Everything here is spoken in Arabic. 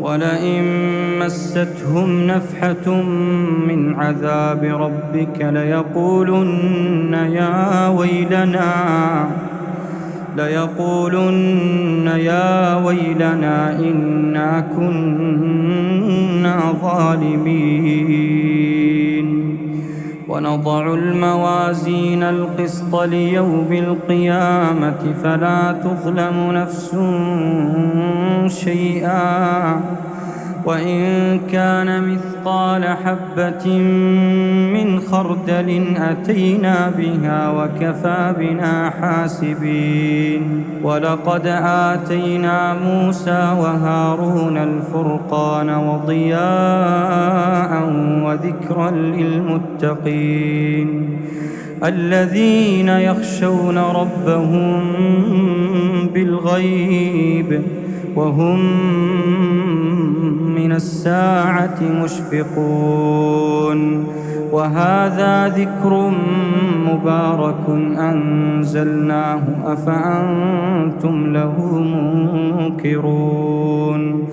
ولئن مستهم نفحة من عذاب ربك ليقولن يا ويلنا إنا كنا ظالمين. ونضع الموازين القسط ليوم القيامة فلا تظلم نفس شيئا وإن كان مثقال حبة من خردل أتينا بها وكفى بنا حاسبين. ولقد آتينا موسى وهارون الفرقان وضياء وذكرا للمتقين الذين يخشون ربهم بالغيب وهم من الساعة مشفقون. وهذا ذكر مبارك أنزلناه أفأنتم له منكرون.